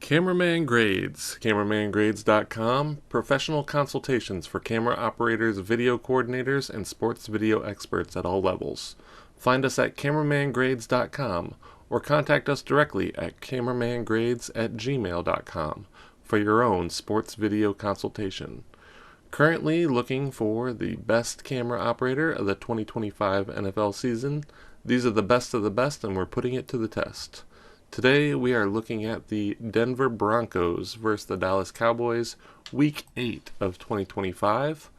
Cameraman Grades, cameramangrades.com, professional consultations for camera operators, video coordinators, and sports video experts at all levels. Find us at cameramangrades.com or contact us directly at cameramangrades@gmail.com for your own sports video consultation. Currently looking for the best camera operator of the 2025 NFL season. These are the best of the best, and we're putting it to the test. Today we are looking at the Denver Broncos versus the Dallas Cowboys, Week 8 of 2025.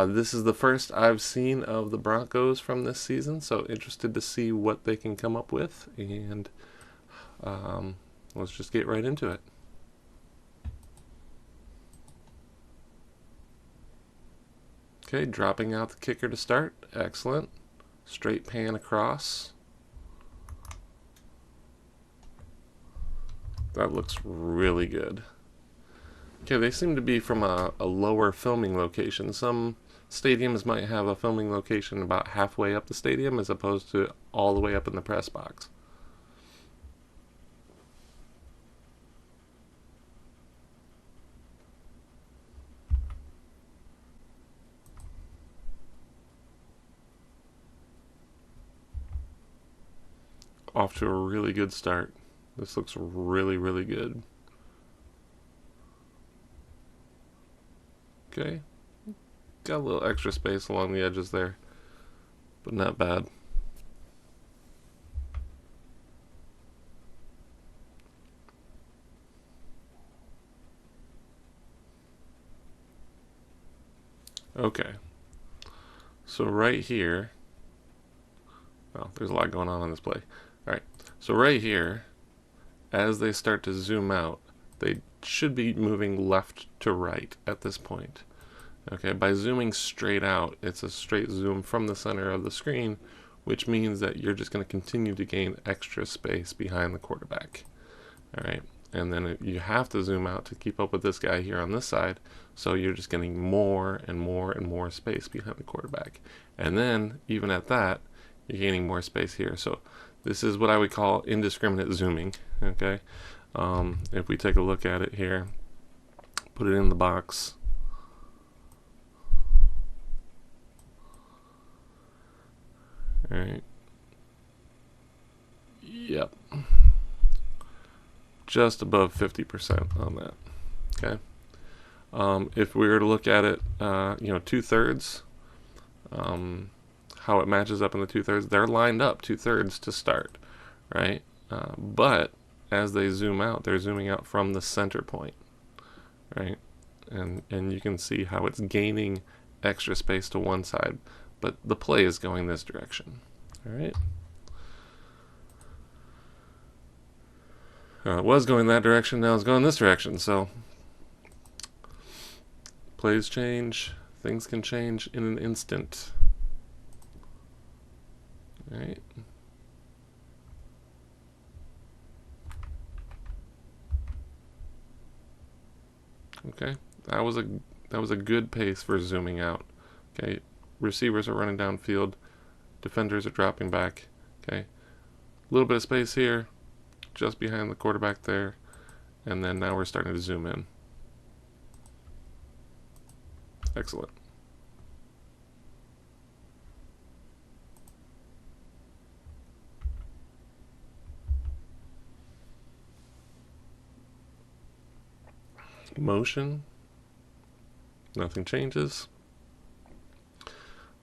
This is the first I've seen of the Broncos from this season, so interested to see what they can come up with, and let's just get right into it. Okay, dropping out the kicker to start. Excellent. Straight pan across. That looks really good. Okay, they seem to be from a lower filming location. Some stadiums might have a filming location about halfway up the stadium as opposed to all the way up in the press box. Off to a really good start. This looks really, really good. Okay. Got a little extra space along the edges there, but not bad. Okay. So right here, well, there's a lot going on this play. Alright, so right here, as they start to zoom out, they should be moving left to right at this point. Okay, by zooming straight out, it's a straight zoom from the center of the screen, which means that you're just going to continue to gain extra space behind the quarterback. Alright, and then you have to zoom out to keep up with this guy here on this side, so you're just getting more and more and more space behind the quarterback. And then, even at that, you're gaining more space here. So this is what I would call indiscriminate zooming. Okay, if we take a look at it here, put it in the box. All right. Yep. Just above 50% on that. Okay. If we were to look at it, 2/3, how it matches up in the 2/3, they're lined up 2/3 to start, right? But as they zoom out, they're zooming out from the center point, right? And you can see how it's gaining extra space to one side, but the play is going this direction. All right. It was going that direction, now it's going this direction, so plays change, things can change in an instant. All right. Okay, that was a good pace for zooming out. Okay, receivers are running downfield, defenders are dropping back. Okay, a little bit of space here, just behind the quarterback there, and then now we're starting to zoom in. Excellent. Motion, nothing changes.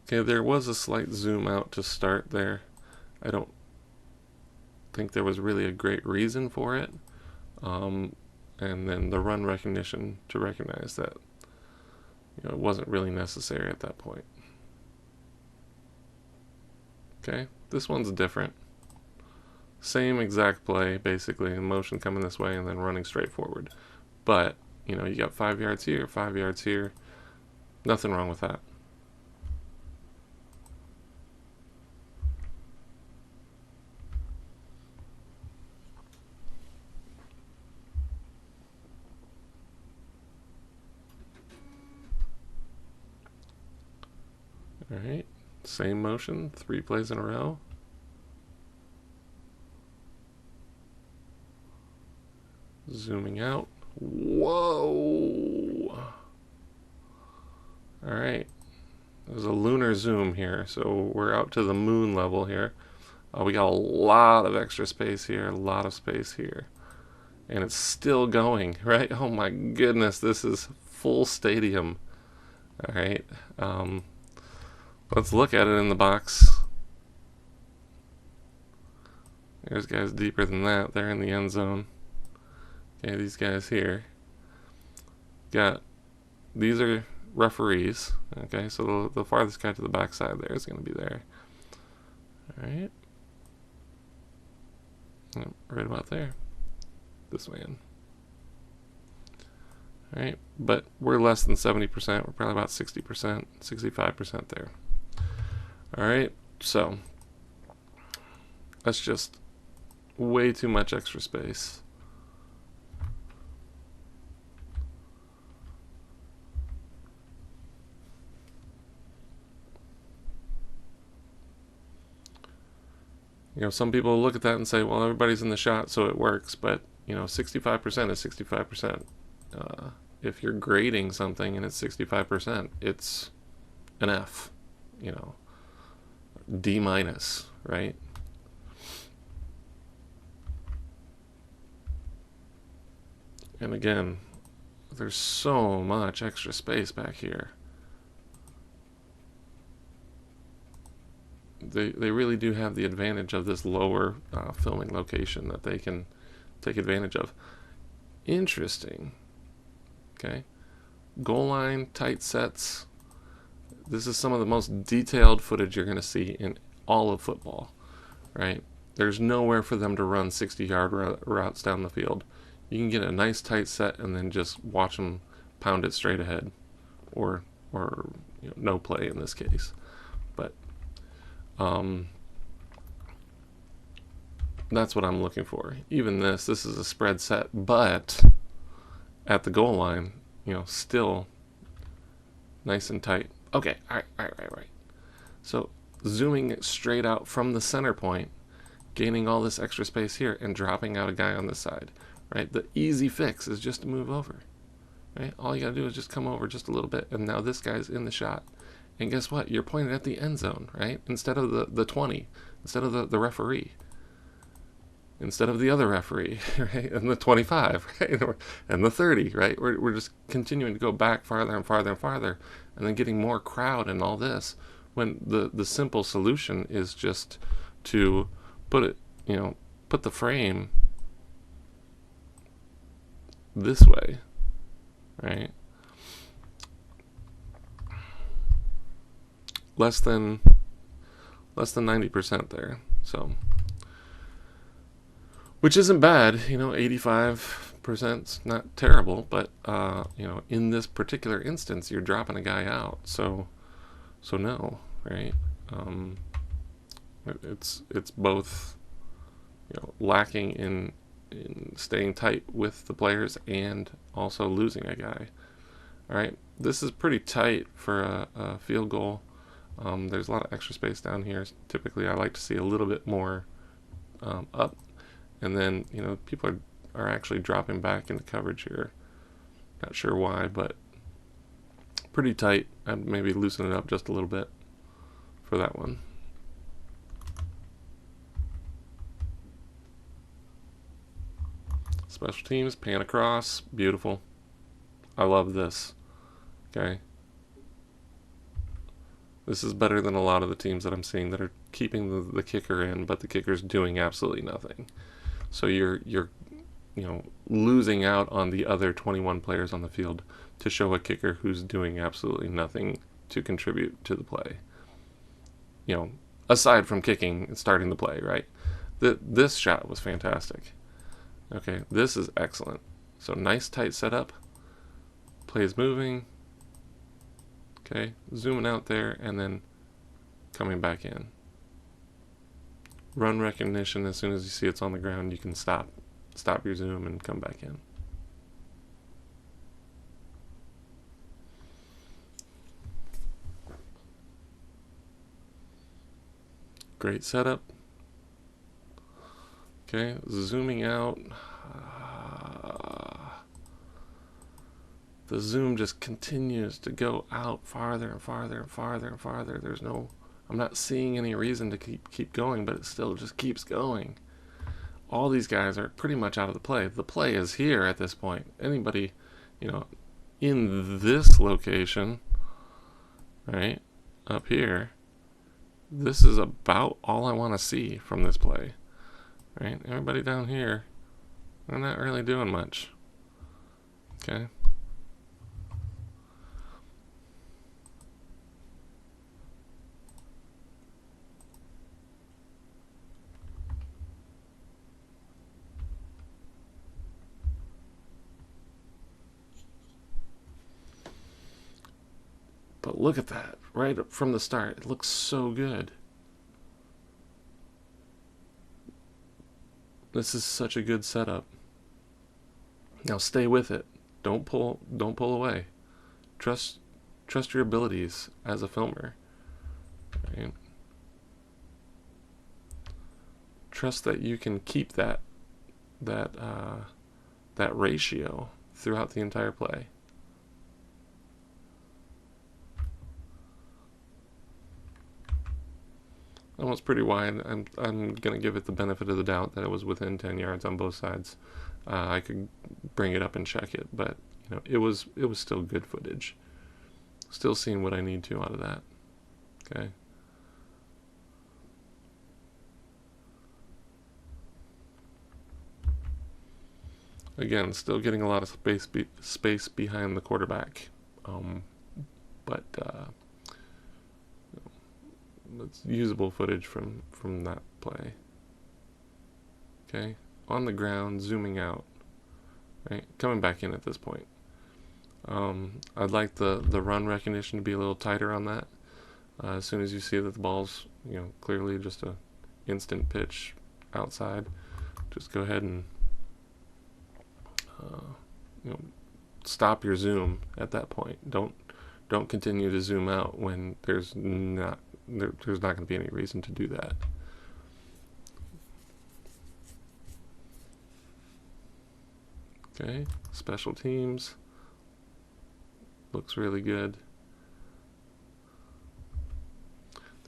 Okay, there was a slight zoom out to start there. I don't think there was really a great reason for it. And then the run recognition to recognize that it wasn't really necessary at that point. Okay, this one's different. Same exact play, basically, in motion coming this way and then running straight forward. But you got 5 yards here, 5 yards here. Nothing wrong with that. All right, same motion, 3 plays in a row. Zooming out. Whoa! Alright. There's a lunar zoom here, so we're out to the moon level here. We got a lot of extra space here, a lot of space here. And it's still going, right? Oh my goodness, this is full stadium. Alright. Let's look at it in the box. There's guys deeper than that. They're in the end zone. Okay, these guys here. These are referees. Okay, so the farthest guy to the backside there is going to be there. Alright. Right about there. This way in. Alright, but we're less than 70%. We're probably about 60%, 65% there. Alright, so that's just way too much extra space. You know, some people look at that and say, well, everybody's in the shot, so it works. But, you know, 65% is 65%. If you're grading something and it's 65%, it's an F, you know, D minus, right? And again, there's so much extra space back here. They really do have the advantage of this lower filming location that they can take advantage of. Interesting. Okay. Goal line, tight sets. This is some of the most detailed footage you're going to see in all of football, right? There's nowhere for them to run 60-yard routes down the field. You can get a nice tight set and then just watch them pound it straight ahead, or you know, no play in this case. But that's what I'm looking for. Even this is a spread set, but at the goal line, you know, still nice and tight. Okay, all right. So zooming straight out from the center point, gaining all this extra space here, and dropping out a guy on this side, right? The easy fix is just to move over, right? All you gotta do is just come over just a little bit, and now this guy's in the shot. And guess what? You're pointed at the end zone, right? Instead of the 20, instead of the referee, instead of the other referee, right? And the 25, right? And the 30, right? We're just continuing to go back farther and farther and farther, and then getting more crowd and all this, when the simple solution is just to put the frame this way, right? Less than 90% there, so, which isn't bad, you know. 85%'s not terrible, but you know, in this particular instance, you're dropping a guy out, so no, right? It's both, you know, lacking in staying tight with the players and also losing a guy. All right, this is pretty tight for a field goal. There's a lot of extra space down here. Typically, I like to see a little bit more up, and then, you know, people are actually dropping back into coverage here. Not sure why, but pretty tight. I'd maybe loosen it up just a little bit for that one. Special teams, pan across, beautiful. I love this. Okay. This is better than a lot of the teams that I'm seeing that are keeping the kicker in, but the kicker's doing absolutely nothing. So you're you know, losing out on the other 21 players on the field to show a kicker who's doing absolutely nothing to contribute to the play. You know, aside from kicking and starting the play, right? This shot was fantastic. Okay, this is excellent. So nice tight setup. Play's moving. Okay, zooming out there and then coming back in. Run recognition, as soon as you see it's on the ground, you can stop your zoom and come back in. Great setup. Okay, zooming out. the zoom just continues to go out farther and farther and farther and farther. I'm not seeing any reason to keep going, but it still just keeps going. All these guys are pretty much out of the play. The play is here at this point. Anybody, in this location, right, up here, this is about all I want to see from this play, right? Everybody down here, they're not really doing much, okay? But look at that, right up from the start. It looks so good. This is such a good setup. Now stay with it. Don't pull away. Trust your abilities as a filmer. Right? Trust that you can keep that ratio throughout the entire play. That one's pretty wide. I'm gonna give it the benefit of the doubt that it was within 10 yards on both sides. I could bring it up and check it, but it was still good footage. Still seeing what I need to out of that. Okay. Again, still getting a lot of space behind the quarterback, but it's usable footage from that play. Okay, on the ground, zooming out, right, coming back in at this point. I'd like the run recognition to be a little tighter on that. As soon as you see that the ball's clearly just a instant pitch outside, just go ahead and stop your zoom at that point. Don't continue to zoom out when there's not going to be any reason to do that. Okay, special teams looks really good.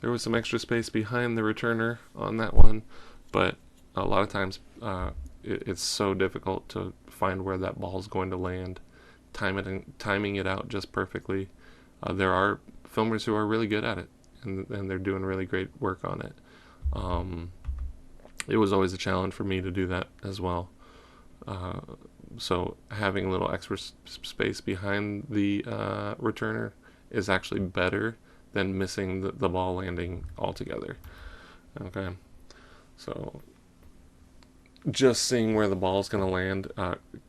There was some extra space behind the returner on that one, but a lot of times it's so difficult to find where that ball is going to land, timing it out just perfectly. There are filmers who are really good at it, and they're doing really great work on it. It was always a challenge for me to do that as well. So having a little extra space behind the returner is actually better than missing the ball landing altogether. Okay, so just seeing where the ball is going to land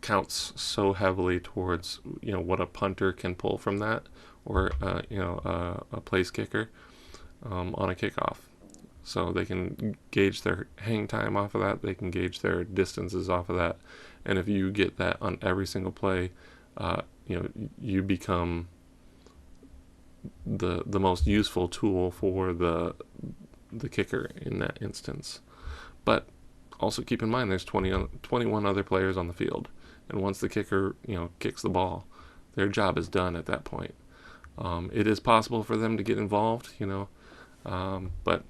counts so heavily towards what a punter can pull from that, or a place kicker on a kickoff. So they can gauge their hang time off of that. They can gauge their distances off of that. And if you get that on every single play, you become the most useful tool for the kicker in that instance. But also keep in mind there's 21 other players on the field, and once the kicker kicks the ball, their job is done at that point. It is possible for them to get involved, but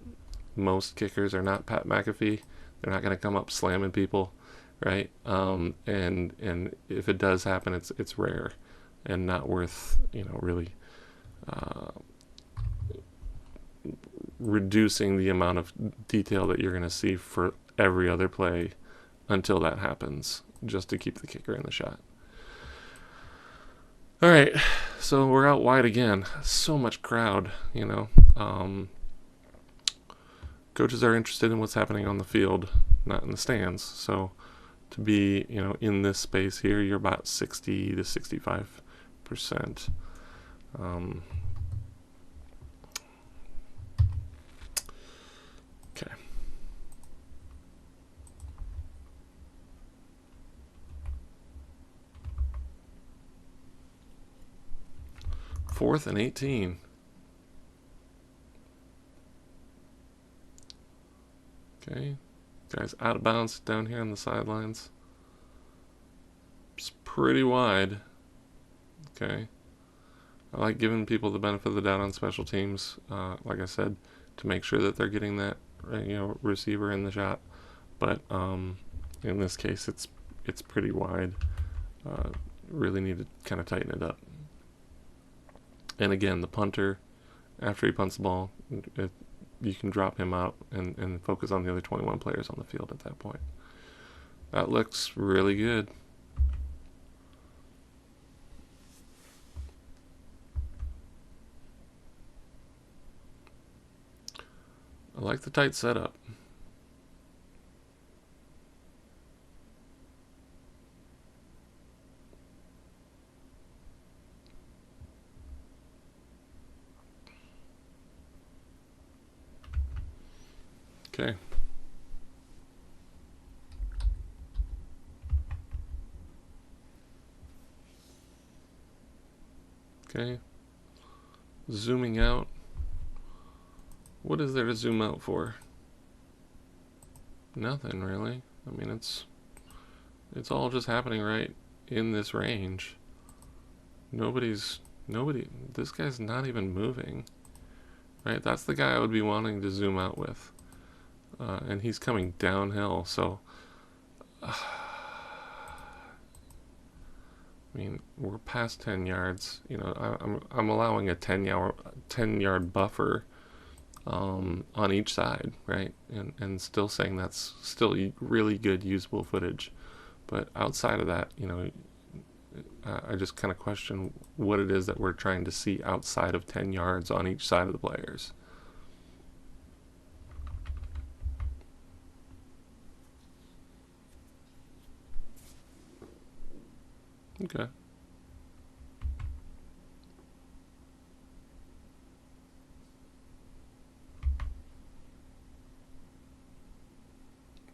most kickers are not Pat McAfee. They're not going to come up slamming people, right? And if it does happen, it's rare and not worth really reducing the amount of detail that you're going to see for every other play until that happens, just to keep the kicker in the shot. All right, so we're out wide again. So much crowd, coaches are interested in what's happening on the field, not in the stands. So to be, in this space here, you're about 60 to 65%. Okay. Fourth and 18. Okay, guys out of bounds down here on the sidelines. It's pretty wide. Okay. I like giving people the benefit of the doubt on special teams, like I said, to make sure that they're getting that receiver in the shot. But in this case, it's pretty wide. Really need to kind of tighten it up. And again, the punter, after he punts the ball, you can drop him out and focus on the other 21 players on the field at that point. That looks really good. I like the tight setup. Okay. Okay. Zooming out. What is there to zoom out for? Nothing really. I mean, it's all just happening right in this range. Nobody, this guy's not even moving. Right? That's the guy I would be wanting to zoom out with. And he's coming downhill, so I mean, we're past 10 yards. You know, I'm allowing a 10-yard buffer on each side, right? And still saying that's still really good usable footage. But outside of that, you know, I just kind of question what it is that we're trying to see outside of 10 yards on each side of the players. Okay.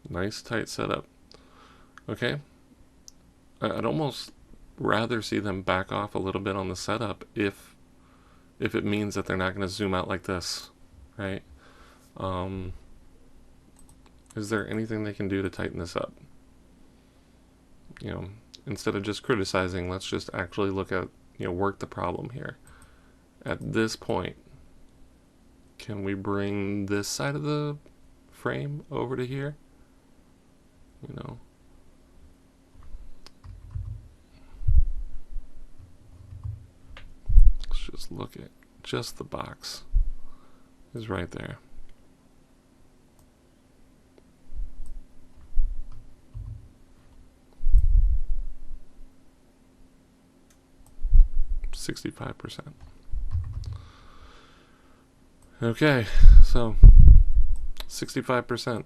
Nice tight setup. Okay. I'd almost rather see them back off a little bit on the setup if it means that they're not going to zoom out like this, right? Is there anything they can do to tighten this up? You know, instead of just criticizing, let's just actually look at, work the problem here. At this point, can we bring this side of the frame over to here? You know, let's just look at just the box is right there. %65%. Okay, so 65%.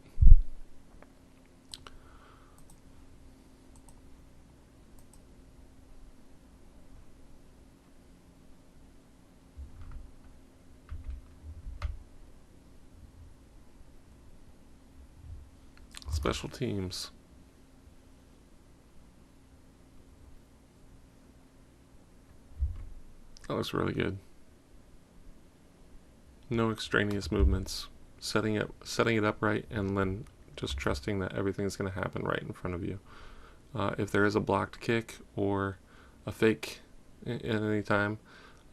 Special teams. That looks really good. No extraneous movements. Setting it up right, and then just trusting that everything's going to happen right in front of you. If there is a blocked kick or a fake at any time,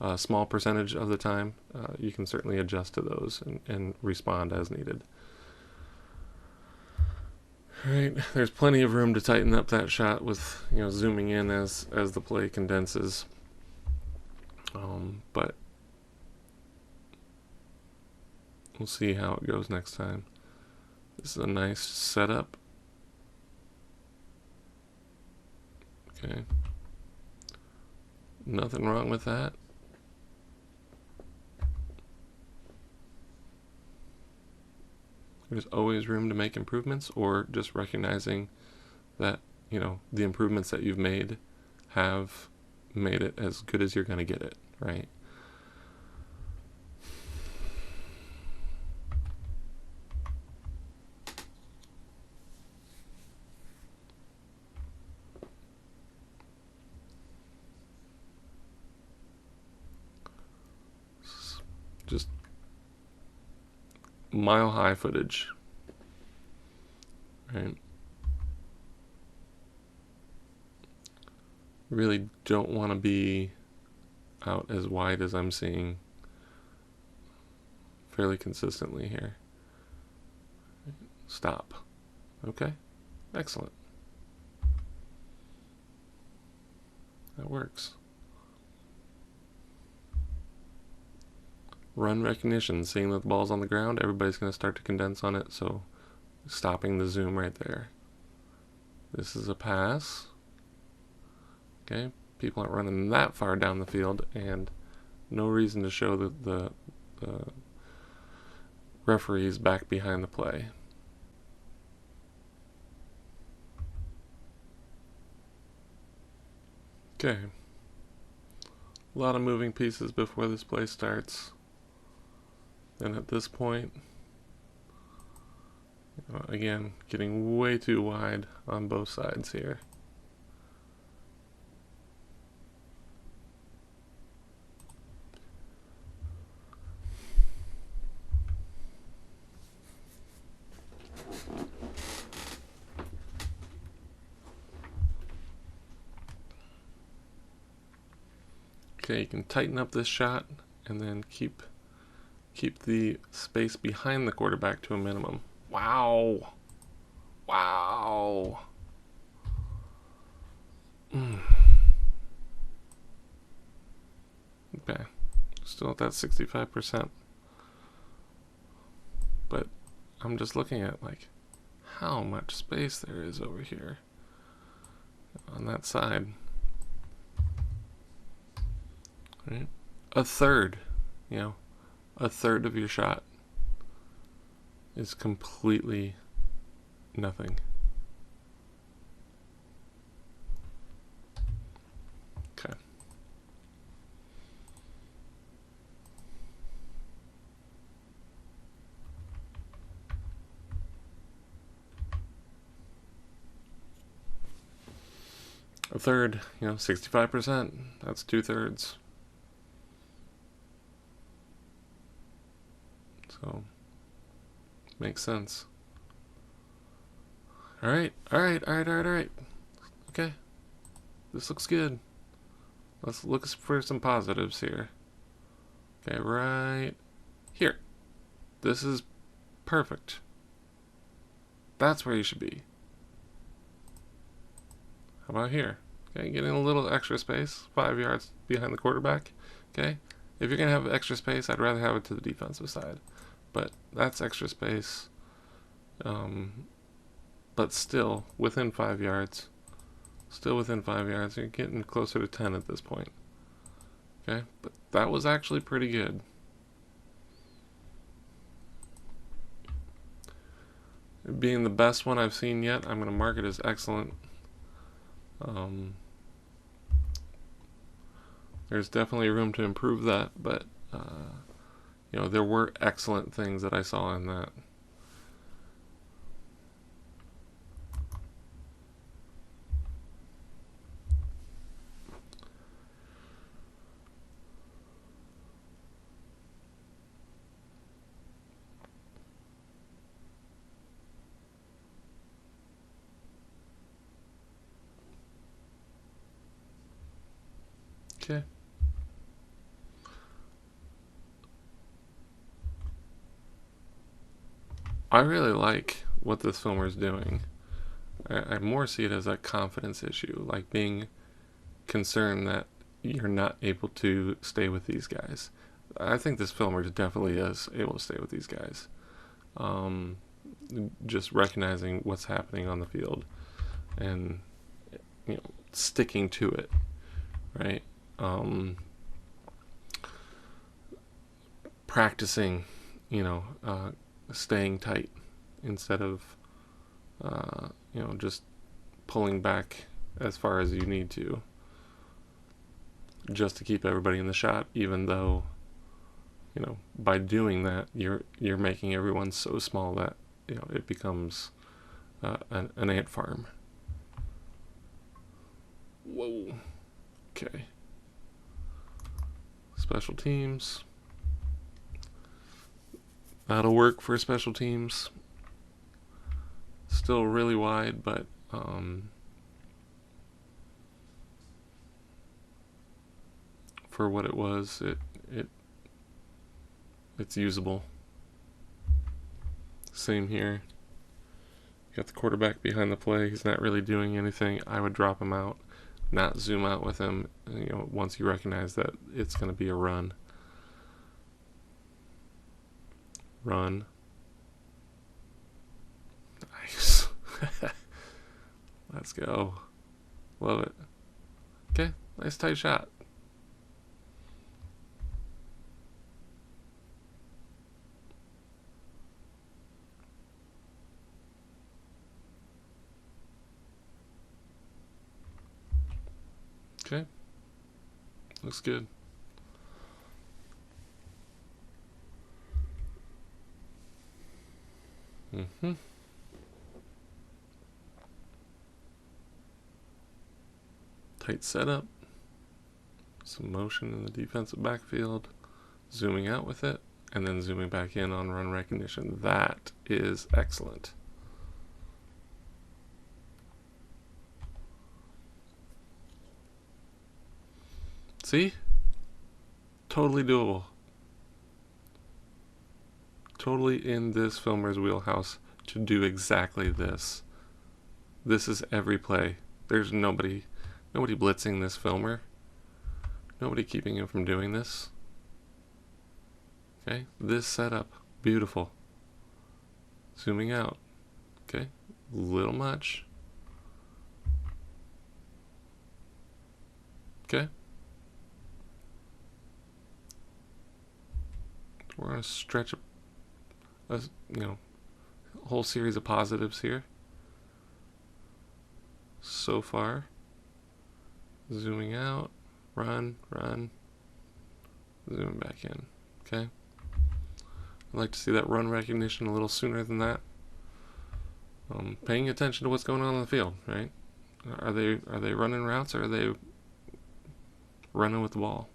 a small percentage of the time, you can certainly adjust to those and respond as needed. Alright, there's plenty of room to tighten up that shot with, zooming in as the play condenses. But we'll see how it goes next time. This is a nice setup. Okay. Nothing wrong with that. There's always room to make improvements, or just recognizing that, the improvements that you've made have made it as good as you're going to get it, right? Just mile high footage, right? Really don't want to be out as wide as I'm seeing fairly consistently here. Stop. Okay, excellent. That works. Run recognition, seeing that the ball's on the ground, everybody's going to start to condense on it, so stopping the zoom right there. This is a pass. Okay, people aren't running that far down the field, and no reason to show the referees back behind the play. Okay. A lot of moving pieces before this play starts. And at this point, again, getting way too wide on both sides here. Okay, you can tighten up this shot and then keep the space behind the quarterback to a minimum. Wow. Wow. Okay. Still at that 65%. But I'm just looking at like how much space there is over here on that side. Right? A third, a third of your shot is completely nothing. Okay. A third, 65%, that's 2/3. So, makes sense. All right. Okay, this looks good. Let's look for some positives here. Okay, right here. This is perfect. That's where you should be. How about here? Okay, getting a little extra space, 5 yards behind the quarterback. Okay, if you're gonna have extra space, I'd rather have it to the defensive side. But that's extra space. But still within 5 yards. Still within 5 yards. You're getting closer to 10 at this point. Okay, but that was actually pretty good. Being the best one I've seen yet, I'm going to mark it as excellent. There's definitely room to improve that, but there were excellent things that I saw in that. Okay. I really like what this filmer is doing. I more see it as a confidence issue, like being concerned that you're not able to stay with these guys. I think this filmer definitely is able to stay with these guys. Just recognizing what's happening on the field and sticking to it, right? Practicing, staying tight instead of just pulling back as far as you need to, just to keep everybody in the shot, even though by doing that you're making everyone so small that it becomes an ant farm. Whoa. Okay. Special teams. That'll work for special teams. Still really wide, but for what it was, it's usable. Same here. You got the quarterback behind the play. He's not really doing anything. I would drop him out, not zoom out with him. You know, once you recognize that it's going to be a run. Run. Nice. Let's go. Love it. Okay, nice tight shot. Okay. Looks good. Tight setup. Some motion in the defensive backfield. Zooming out with it. And then zooming back in on run recognition. That is excellent. See? Totally doable. Totally in this filmer's wheelhouse to do exactly this. This is every play. There's nobody blitzing this filmer. Nobody keeping him from doing this. Okay, this setup, beautiful. Zooming out. Okay, little much. Okay. We're going to stretch a whole series of positives here. So far. Zooming out. Run. Zooming back in. Okay. I'd like to see that run recognition a little sooner than that. Paying attention to what's going on the field, right? Are they running routes, or are they running with the ball?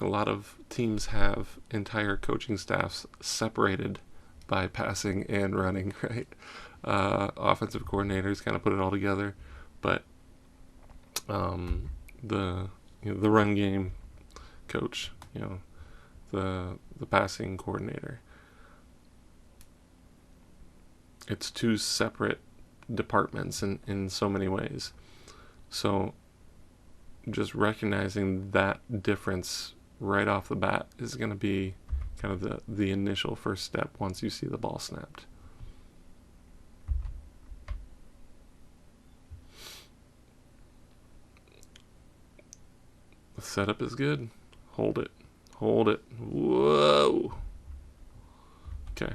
A lot of teams have entire coaching staffs separated by passing and running, right? Offensive coordinators kind of put it all together, but the run game coach, the passing coordinator, it's two separate departments in so many ways. So just recognizing that difference right off the bat is going to be kind of the initial first step once you see the ball snapped. The setup is good. Hold it. Whoa. Okay.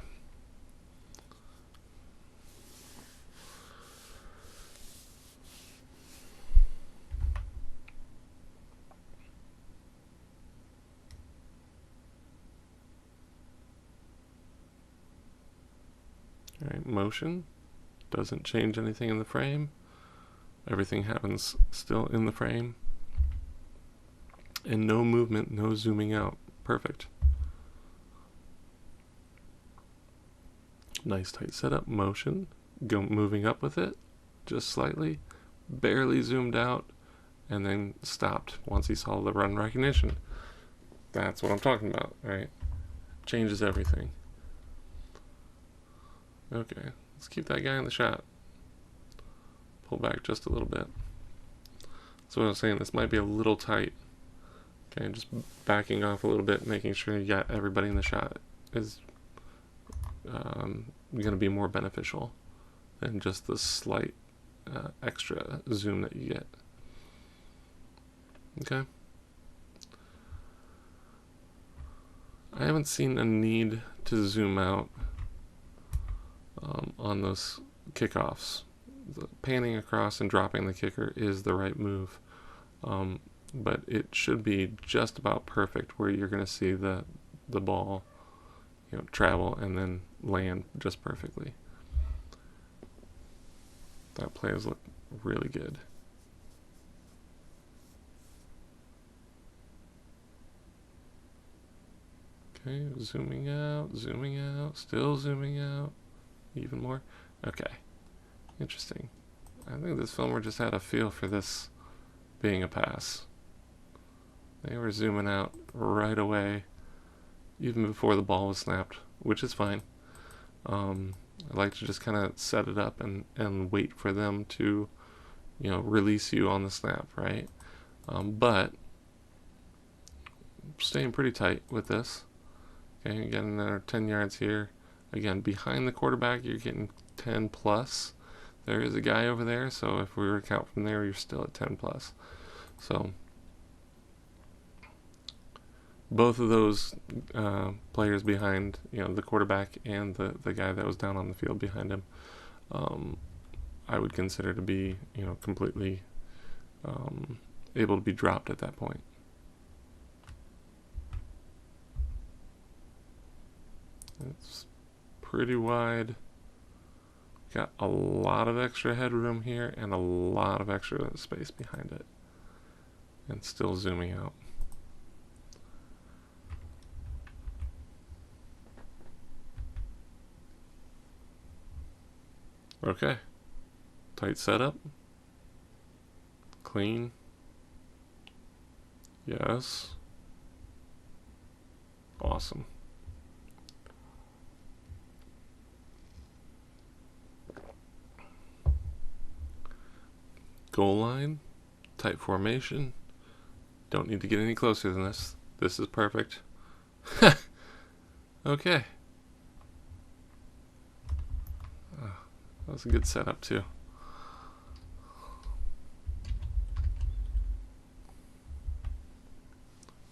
Alright, motion doesn't change anything in the frame. Everything happens still in the frame. And no movement, no zooming out. Perfect. Nice tight setup, motion. Moving up with it, just slightly. Barely zoomed out, and then stopped once he saw the run recognition. That's what I'm talking about, right? Changes everything. Okay, let's keep that guy in the shot. Pull back just a little bit. So what I was saying, this might be a little tight. Okay, just backing off a little bit, making sure you got everybody in the shot is going to be more beneficial than just the slight extra zoom that you get. Okay. I haven't seen a need to zoom out on those kickoffs. The panning across and dropping the kicker is the right move, but it should be just about perfect where you're going to see the ball travel and then land just perfectly. That play has looked really good. Okay, zooming out, still zooming out, even more. Okay, interesting. I think this filmer just had a feel for this being a pass. They were zooming out right away, even before the ball was snapped, which is fine. I like to just kind of set it up and wait for them to, release you on the snap, right? But staying pretty tight with this. Okay, you're getting another 10 yards here. Again, behind the quarterback, you're getting 10 plus. There is a guy over there, so if we were to count from there, you're still at 10 plus. So both of those players behind, the quarterback and the guy that was down on the field behind him, I would consider to be, completely able to be dropped at that point. It's pretty wide. Got a lot of extra headroom here and a lot of extra space behind it. And still zooming out. Okay. Tight setup. Clean. Yes. Awesome. Goal line. Tight formation. Don't need to get any closer than this. This is perfect. Okay. That was a good setup too.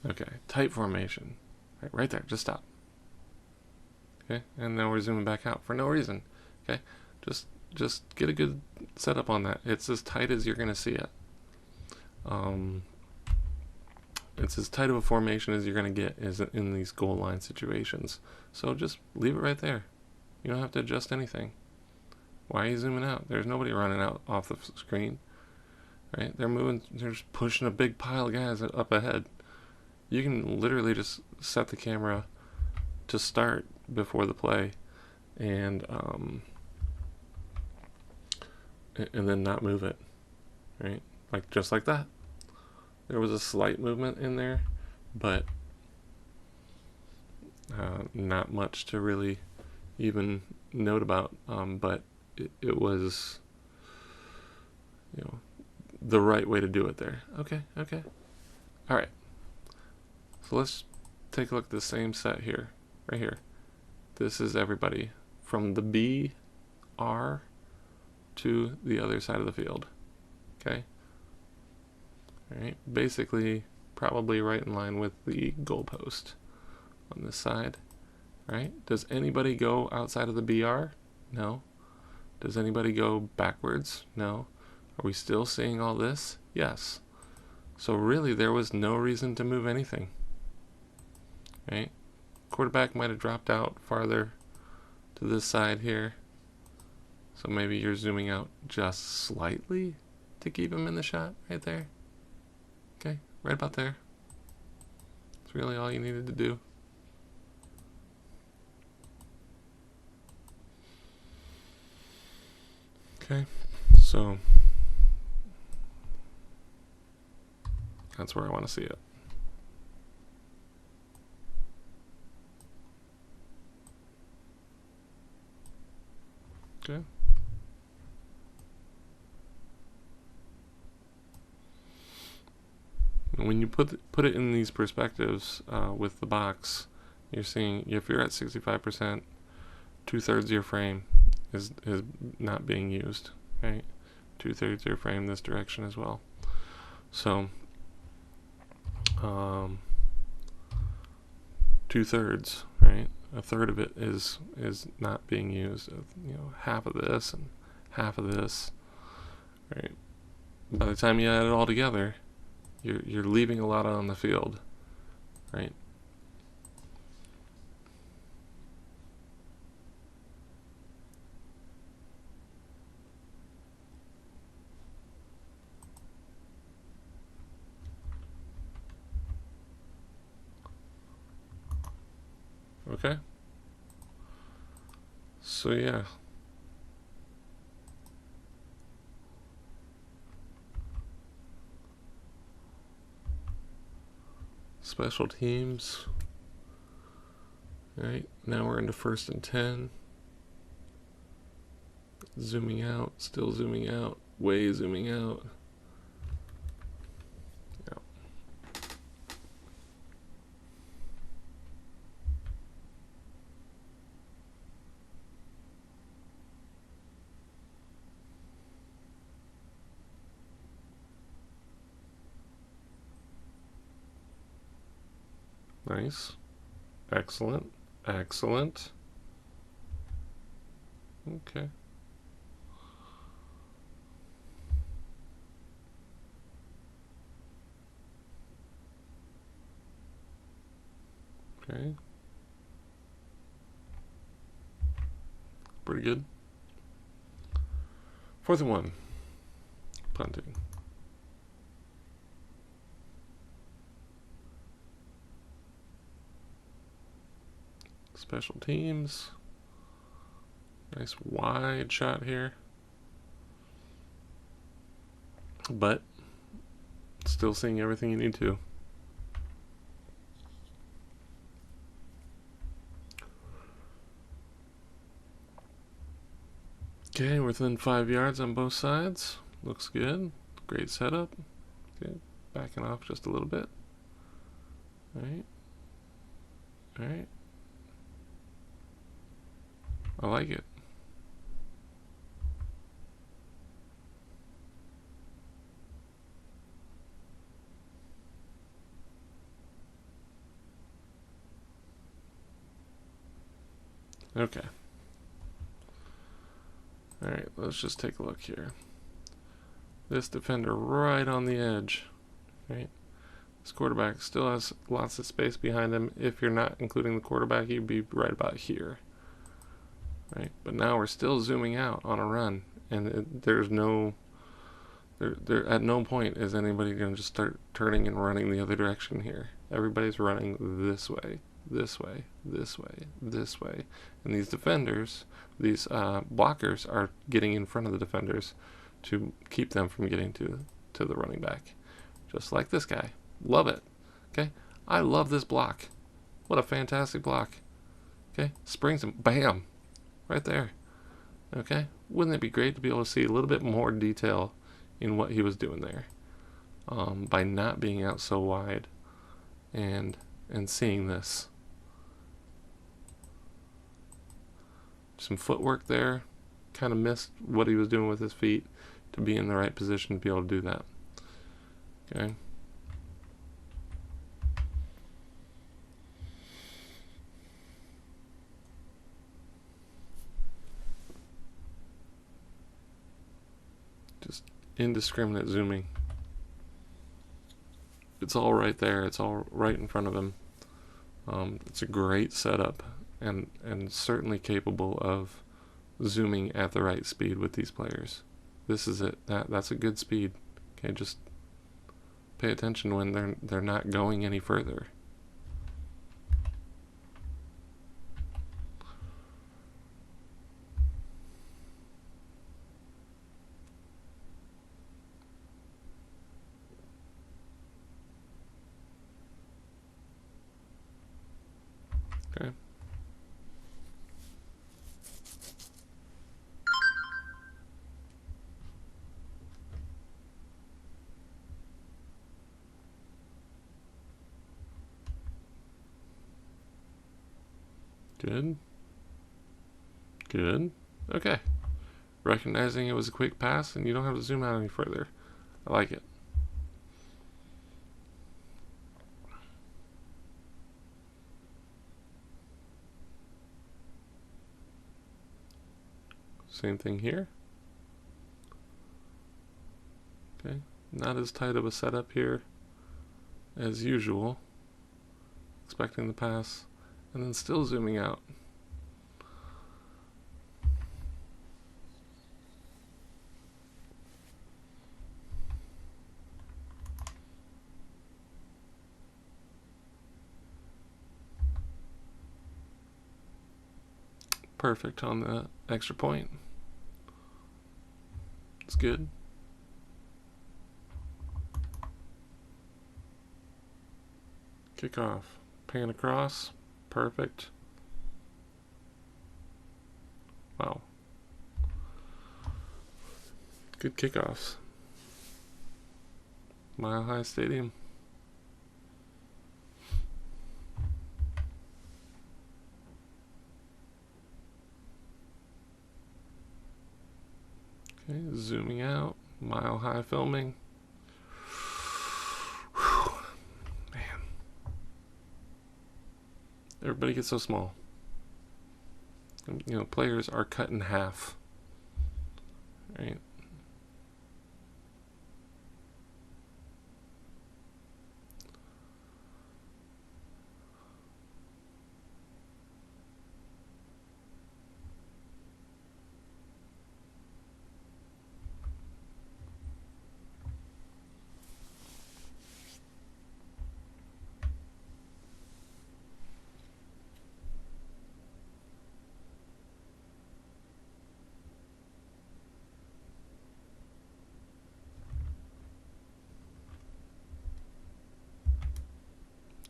Okay, tight formation. Right there, just stop. Okay, and now we're zooming back out for no reason. Okay, just get a good setup on that. It's as tight as you're gonna see it. It's as tight of a formation as you're gonna get is in these goal line situations. So just leave it right there. You don't have to adjust anything. Why are you zooming out? There's nobody running out off the screen, right? They're moving, they're just pushing a big pile of guys up ahead. You can literally just set the camera to start before the play and then not move it, right? Like just like that. There was a slight movement in there, but not much to really even note about. But it was, the right way to do it there. Okay. All right. So let's take a look at the same set here, right here. This is everybody from the B, R, to the other side of the field. Okay. All right. Basically, probably right in line with the goalpost on this side. All right. Does anybody go outside of the BR? No. Does anybody go backwards? No. Are we still seeing all this? Yes. So really, there was no reason to move anything. Right? Quarterback might have dropped out farther to this side here. So maybe you're zooming out just slightly to keep him in the shot right there. Okay, right about there. That's really all you needed to do. Okay, so that's where I want to see it. Okay. When you put it in these perspectives with the box, you're seeing if you're at 65%, 2/3 of your frame is not being used, right? 2/3 of your frame this direction as well. So 2/3, right? 1/3 of it is not being used. Half of this and half of this, right? By the time you add it all together, you're leaving a lot on the field, right? So yeah. Special teams. Alright, now we're into 1st and 10. Zooming out, still zooming out, way zooming out. Yep. Nice. Excellent. Excellent. Okay. Okay. Pretty good. 4th and 1. Punting. Special teams. Nice wide shot here. But still seeing everything you need to. Okay, we're within 5 yards on both sides. Looks good. Great setup. Okay, backing off just a little bit. Alright. Alright. I like it. Okay. Alright, let's just take a look here. This defender right on the edge. Right? This quarterback still has lots of space behind him. If you're not including the quarterback, you'd be right about here. Right? But now we're still zooming out on a run. And there's no... There, at no point is anybody going to just start turning and running the other direction here. Everybody's running this way, this way, this way, this way. And these defenders, these blockers are getting in front of the defenders to keep them from getting to the running back. Just like this guy. Love it. Okay? I love this block. What a fantastic block. Okay? Springs him. Bam! Right there. Okay? Wouldn't it be great to be able to see a little bit more detail in what he was doing there, by not being out so wide and seeing this. Some footwork there, kind of missed what he was doing with his feet to be in the right position to be able to do that. Okay. Just indiscriminate zooming. It's all right there. It's all right in front of him. It's a great setup, and certainly capable of zooming at the right speed with these players. This is it. That's a good speed. Okay, just pay attention when they're not going any further. Okay. Good. Good. Okay. Recognizing it was a quick pass and you don't have to zoom out any further. I like it. Same thing here. Okay. Not as tight of a setup here as usual. Expecting the pass. And then still zooming out. perfect on the extra point. It's good. Kickoff. Pan across. Perfect. Wow. Good kickoffs. Mile High Stadium. Okay, zooming out. Mile High filming. Whew. Man. Everybody gets so small. You know, players are cut in half. Right?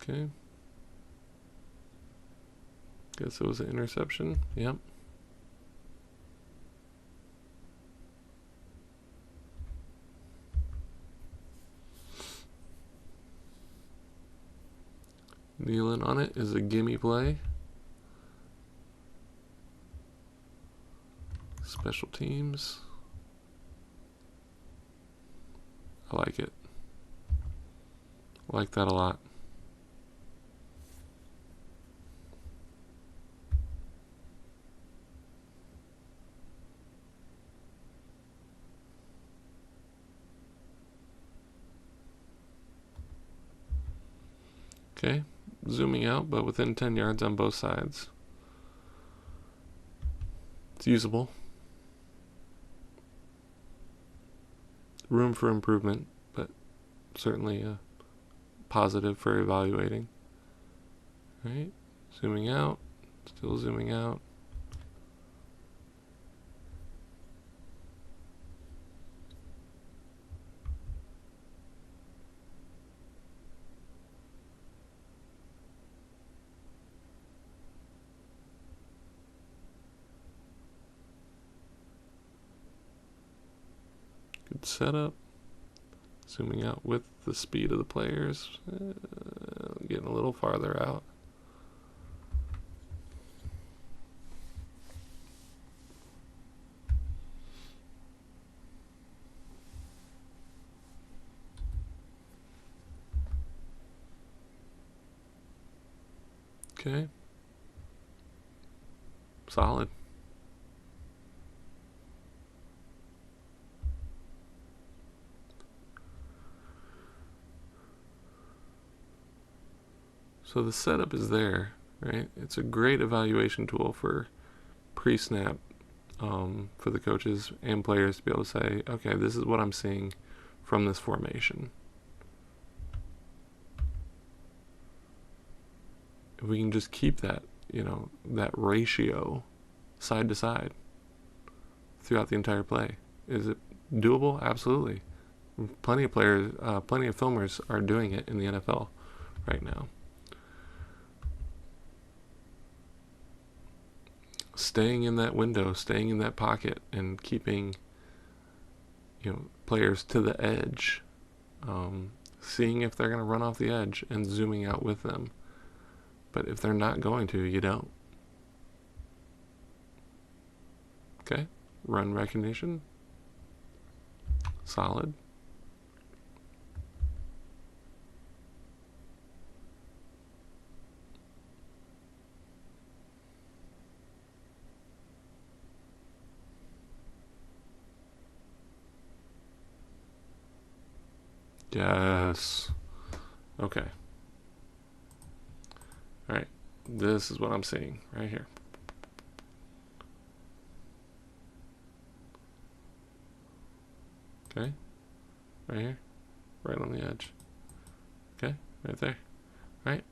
Okay. Guess it was an interception. Yep. Kneeling on it is a gimme play. Special teams. I like it. I like that a lot. Okay, zooming out, but within 10 yards on both sides. It's usable. Room for improvement, but certainly a positive for evaluating. Right, zooming out, still zooming out. Good setup. Zooming out with the speed of the players. Getting a little farther out. Okay. Solid. So the setup is there, right? It's a great evaluation tool for pre-snap for the coaches and players to be able to say, okay, this is what I'm seeing from this formation. If we can just keep that, you know, that ratio side to side throughout the entire play, is it doable? Absolutely. Plenty of players, plenty of filmers are doing it in the NFL right now. Staying in that window, staying in that pocket, and keeping, you know, players to the edge, seeing if they're going to run off the edge and zooming out with them. But if they're not going to, you don't. Okay, run recognition, solid. Yes. Okay. All right. This is what I'm seeing right here. Okay. Right here. Right on the edge. Okay. Right there. Right.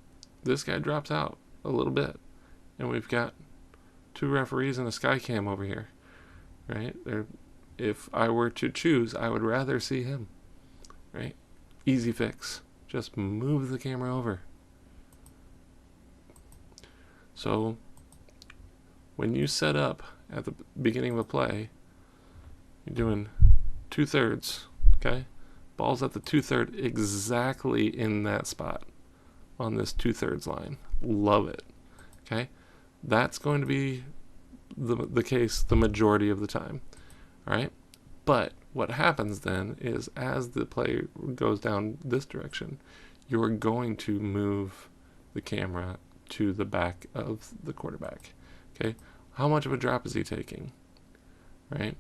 This guy drops out a little bit. And we've got two referees and a sky cam over here, right? If I were to choose, I would rather see him, right? Easy fix. Just move the camera over. So when you set up at the beginning of a play, you're doing 2/3, okay? Ball's at the 2/3 exactly in that spot on this 2/3 line. Love it, okay? That's going to be the case the majority of the time, all right? But what happens then is as the play goes down this direction, you're going to move the camera to the back of the quarterback, okay? How much of a drop is he taking, right?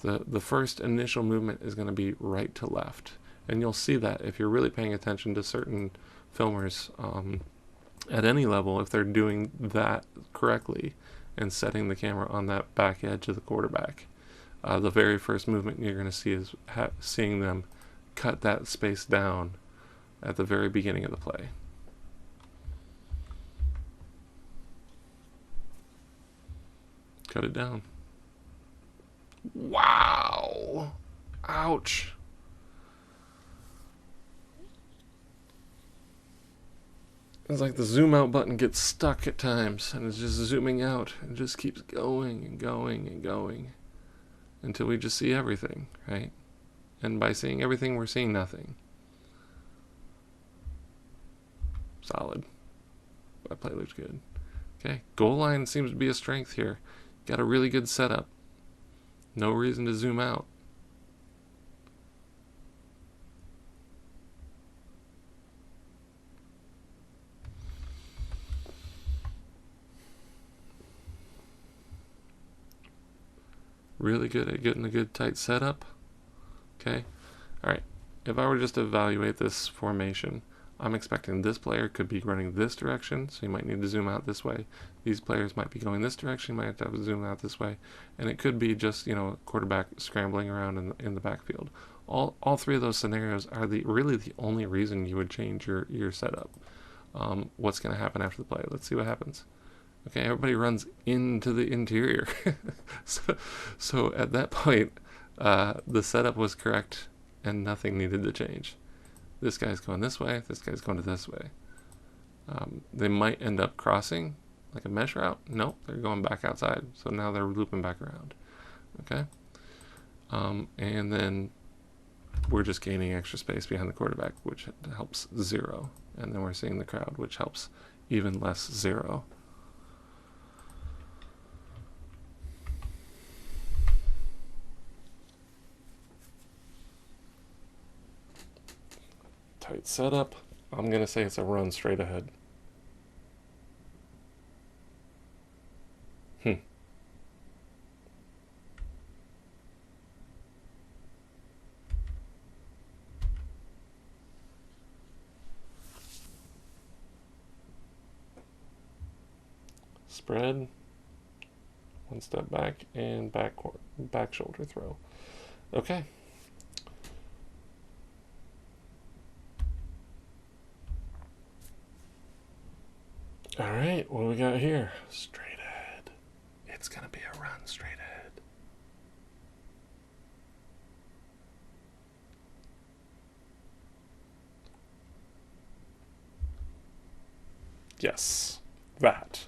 The first initial movement is going to be right to left, and you'll see that if you're really paying attention to certain filmers at any level, if they're doing that correctly and setting the camera on that back edge of the quarterback, the very first movement you're going to see is seeing them cut that space down at the very beginning of the play. Cut it down. Wow! Ouch! It's like the zoom out button gets stuck at times and it's just zooming out and just keeps going and going and going until we just see everything, right? And by seeing everything, we're seeing nothing. Solid. That play looks good. Okay, goal line seems to be a strength here. Got a really good setup. No reason to zoom out. Really good at getting a good tight setup. Okay, all right. If I were just to evaluate this formation, I'm expecting this player could be running this direction, so you might need to zoom out this way. These players might be going this direction, you might have to zoom out this way. And it could be just, quarterback scrambling around in the backfield. All three of those scenarios are really the only reason you would change your setup. What's going to happen after the play? Let's see what happens. Okay, everybody runs into the interior. so at that point, the setup was correct and nothing needed to change. This guy's going this way, this guy's going to this way. They might end up crossing like a mesh route. Nope, they're going back outside. So now they're looping back around. Okay? And then we're just gaining extra space behind the quarterback, which helps 0. And then we're seeing the crowd, which helps even less 0. Tight setup. I'm going to say it's a run straight ahead. Spread. One step back and back shoulder throw. Okay. All right, what do we got here? Straight ahead. It's going to be a run straight ahead. Yes, that.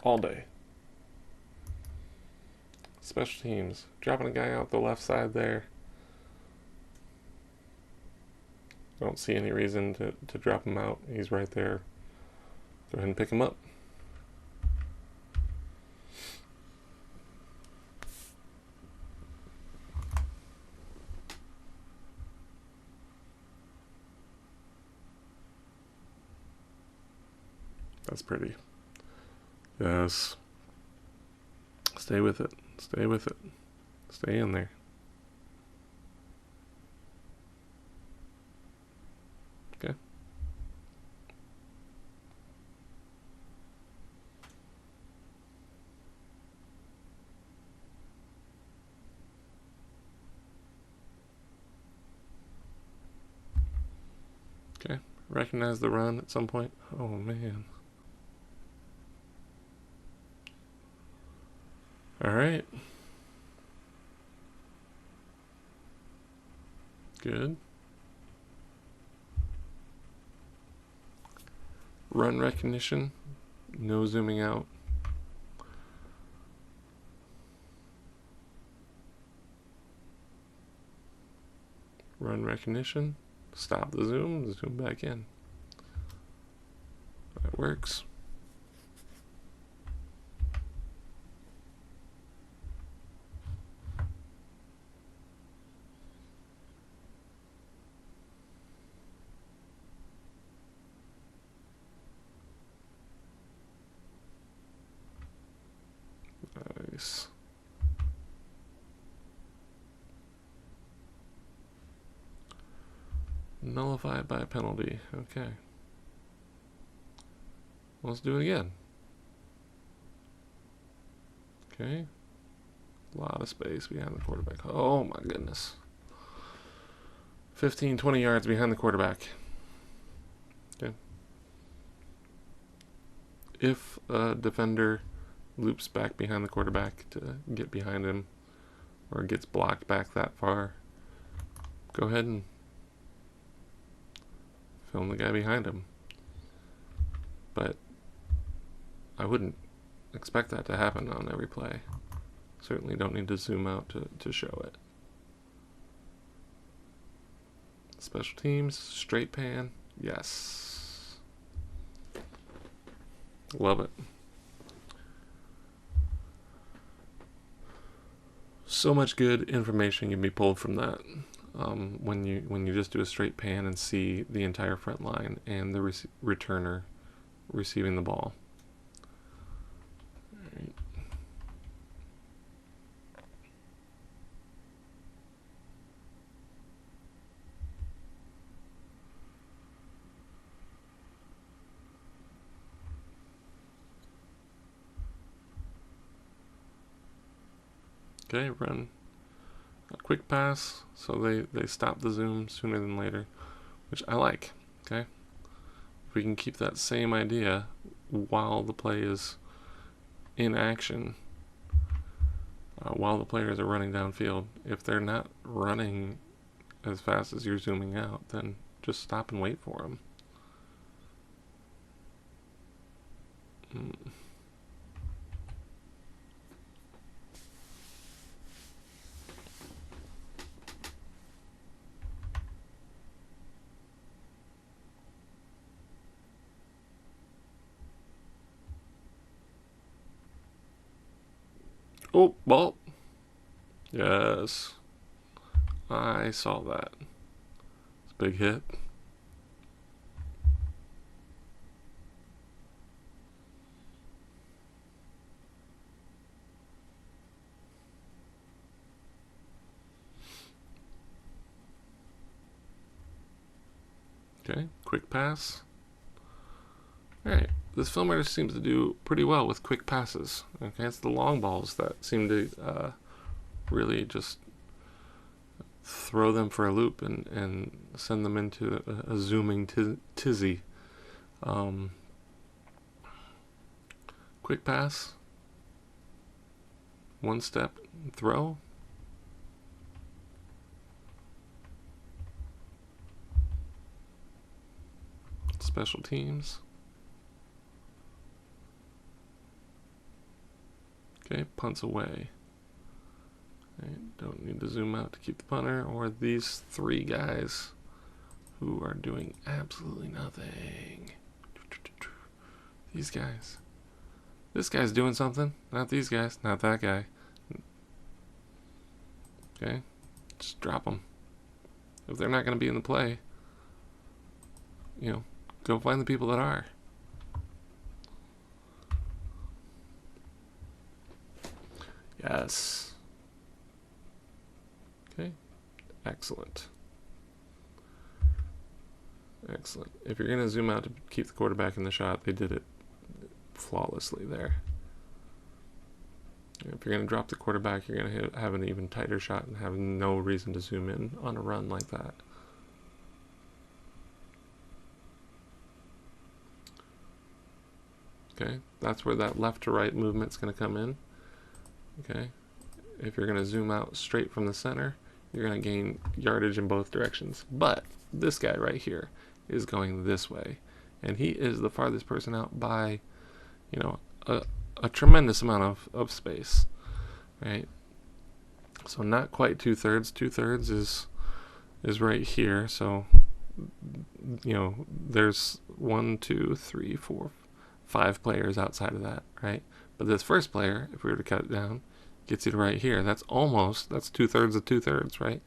All day. Special teams. Dropping a guy out the left side there. Don't see any reason to drop him out. He's right there. Go ahead and pick him up. That's pretty. Yes. Stay with it. Stay with it. Stay in there. Okay. Okay. Recognize the run at some point. Oh, man. All right. Good. Run recognition. No zooming out. Run recognition. Stop the zoom. Zoom back in. That works. Nice. Nullified by penalty. Okay. Let's do it again. Okay. A lot of space behind the quarterback. Oh my goodness. 15, 20 yards behind the quarterback. Okay. If a defender loops back behind the quarterback to get behind him, or gets blocked back that far, go ahead and film the guy behind him. But I wouldn't expect that to happen on every play. Certainly don't need to zoom out to show it. Special teams, straight pan, yes. Love it. So much good information can be pulled from that. When you just do a straight pan and see the entire front line and the returner receiving the ball. All right. Okay, run a quick pass, so they stop the zoom sooner than later, which I like. Okay, if we can keep that same idea while the play is in action, while the players are running downfield, if they're not running as fast as you're zooming out, then just stop and wait for them. Oh, ball. Yes. I saw that. It's a big hit. Okay, quick pass. Alright, this film artist seems to do pretty well with quick passes. Okay, it's the long balls that seem to really just throw them for a loop and send them into a zooming tizzy. Quick pass. One step, throw. Special teams. Okay, punts away. Right, don't need to zoom out to keep the punter, or these three guys who are doing absolutely nothing. These guys. This guy's doing something. Not these guys. Not that guy. Okay, just drop them. If they're not going to be in the play, go find the people that are. Yes. Okay. Excellent. Excellent. If you're going to zoom out to keep the quarterback in the shot, they did it flawlessly there. If you're going to drop the quarterback, you're going to have an even tighter shot and have no reason to zoom in on a run like that. Okay, that's where that left to right movement's going to come in. Okay, if you're going to zoom out straight from the center, you're going to gain yardage in both directions. But this guy right here is going this way, and he is the farthest person out by, you know, a tremendous amount of space, right? So not quite 2/3. 2/3 is right here. So, you know, there's 1, 2, 3, 4, 5 players outside of that, right? But this first player, if we were to cut it down, gets you to right here. That's 2/3 of 2/3, right?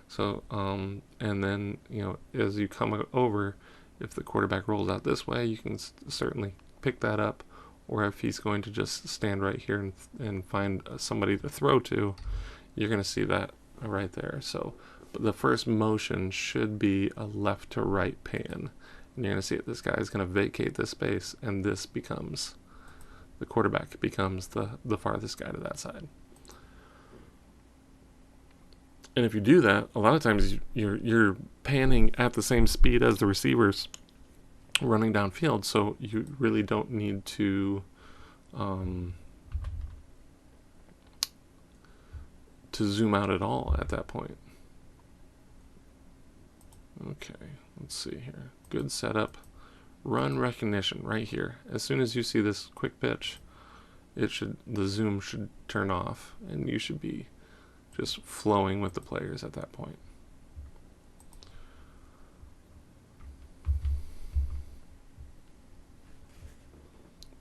So, and then, you know, as you come over, if the quarterback rolls out this way, you can certainly pick that up. Or if he's going to just stand right here and find somebody to throw to, you're going to see that right there. So the first motion should be a left to right pan. And you're going to see it. This guy is going to vacate this space, and this becomes, the quarterback becomes the farthest guy to that side. And if you do that, a lot of times you're panning at the same speed as the receivers running downfield, so you really don't need to zoom out at all at that point. Okay, let's see here. Good setup. Run recognition right here. As soon as you see this quick pitch, the zoom should turn off, and you should be just flowing with the players at that point.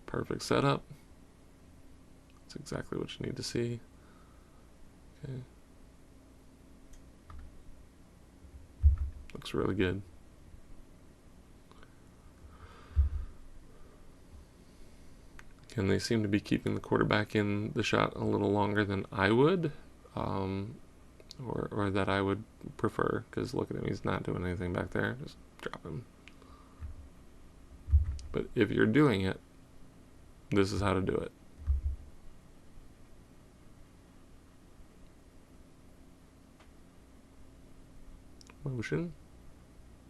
Perfect setup. That's exactly what you need to see. Okay. Looks really good. And they seem to be keeping the quarterback in the shot a little longer than I would, or that I would prefer, because look at him, he's not doing anything back there. Just drop him. But if you're doing it, this is how to do it. Motion.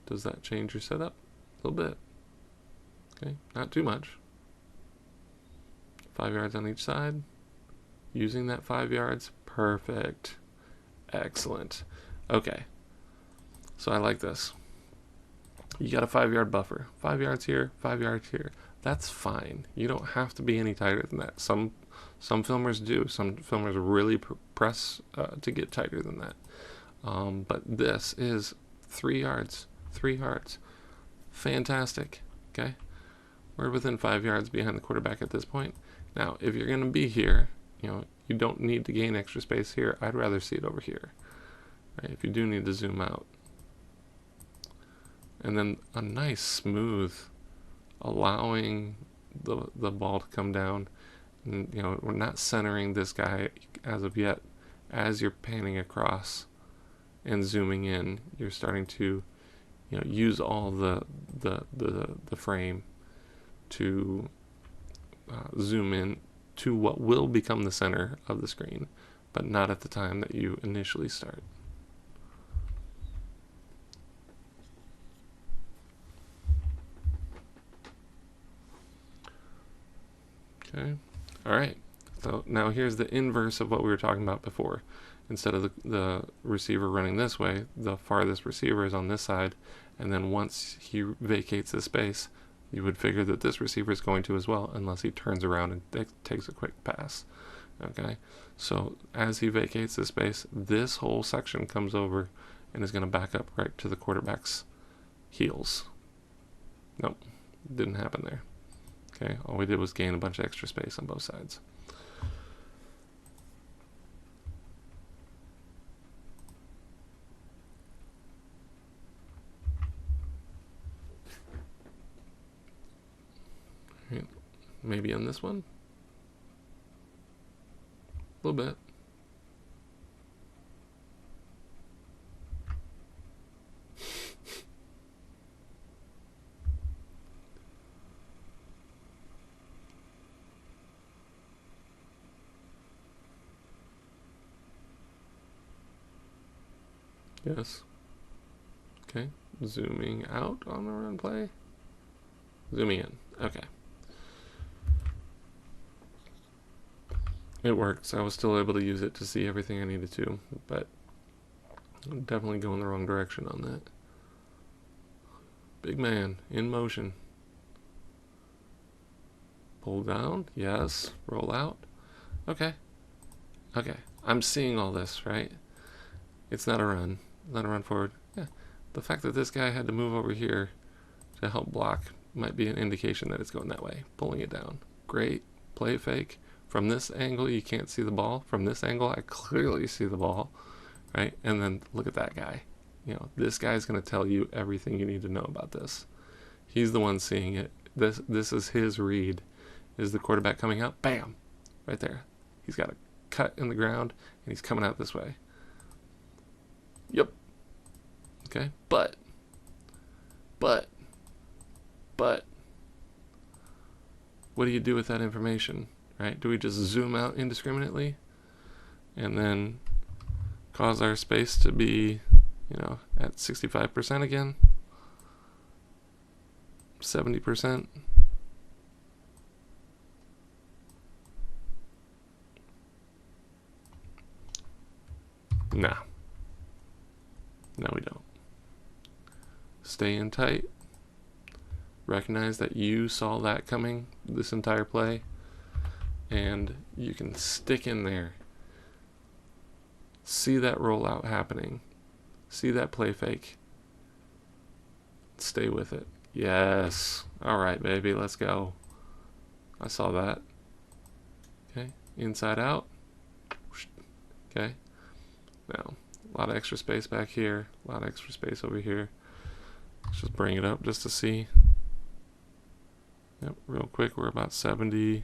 Does that change your setup? A little bit. Okay, not too much. 5 yards on each side. Using that 5 yards. Perfect. Excellent. Okay. So I like this. You got a 5-yard buffer. 5 yards here, 5 yards here. That's fine. You don't have to be any tighter than that. Some filmers do. Some filmers really press to get tighter than that. But this is 3 yards. 3 yards. Fantastic. Okay? We're within 5 yards behind the quarterback at this point. Now, if you're going to be here, you know, you don't need to gain extra space here. I'd rather see it over here. Right? If you do need to zoom out. And then a nice smooth, allowing the ball to come down. And, you know, we're not centering this guy as of yet. As you're panning across and zooming in, you're starting to, you know, use all the frame to zoom in to what will become the center of the screen, but not at the time that you initially start. Okay, all right. So now here's the inverse of what we were talking about before. Instead of the receiver running this way, the farthest receiver is on this side, and then once he vacates the space, you would figure that this receiver is going to as well, unless he turns around and takes a quick pass. Okay, so as he vacates the space, this whole section comes over and is going to back up right to the quarterback's heels. Nope, didn't happen there. Okay, all we did was gain a bunch of extra space on both sides. Maybe on this one. A little bit. Yes. Okay. Zooming out on the run play. Zooming in. Okay. it works. I was still able to use it to see everything I needed to, but I'm definitely going the wrong direction on that. Big man in motion. Pull down, yes. Roll out. Okay. Okay. I'm seeing all this, right? It's not a run. Not a run forward. Yeah. The fact that this guy had to move over here to help block might be an indication that it's going that way. Pulling it down. Great. Play fake. From this angle, you can't see the ball. From this angle, I clearly see the ball, right? And then look at that guy. You know, this guy's going to tell you everything you need to know about this. He's the one seeing it. This is his read. Is the quarterback coming out? Bam! Right there. He's got a cut in the ground, and he's coming out this way. Yep. Okay, but, what do you do with that information, right? Do we just zoom out indiscriminately and then cause our space to be, you know, at 65% again? 70%? Nah. No, we don't. Stay in tight. Recognize that you saw that coming this entire play, and you can stick in there. See that rollout happening. See that play fake. Stay with it. Yes. All right, baby, let's go. I saw that. Okay, inside out. Okay. Now, a lot of extra space back here. A lot of extra space over here. Let's just bring it up just to see. Yep, real quick, we're about 70%.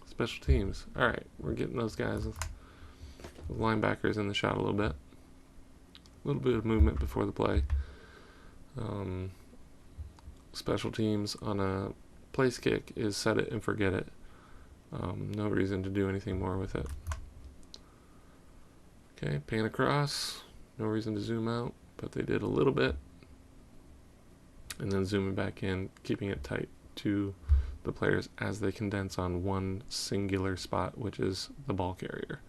Special teams. All right, we're getting those guys, the linebackers in the shot a little bit. A little bit of movement before the play. Special teams on a place kick is set it and forget it. No reason to do anything more with it. Okay, pan across. No reason to zoom out, but they did a little bit. And then zooming back in, keeping it tight to the players as they condense on one singular spot, which is the ball carrier.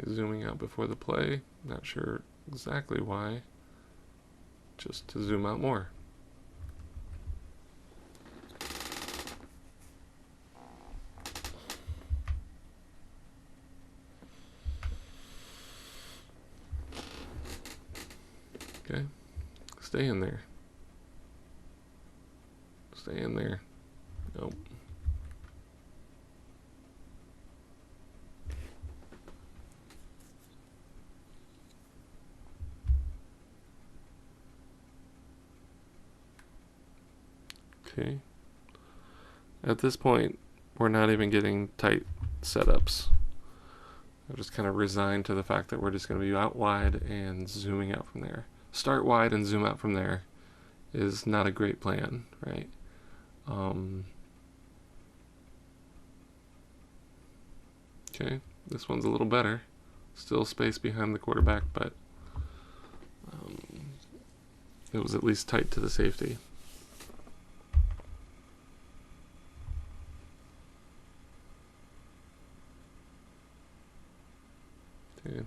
Zooming out before the play, not sure exactly why, just to zoom out more. Okay, stay in there. Stay in there. Nope. Okay. At this point, we're not even getting tight setups. I'm just kind of resigned to the fact that we're just going to be out wide and zooming out from there. Start wide and zoom out from there is not a great plan, right? Okay, this one's a little better. Still space behind the quarterback, but it was at least tight to the safety. Okay.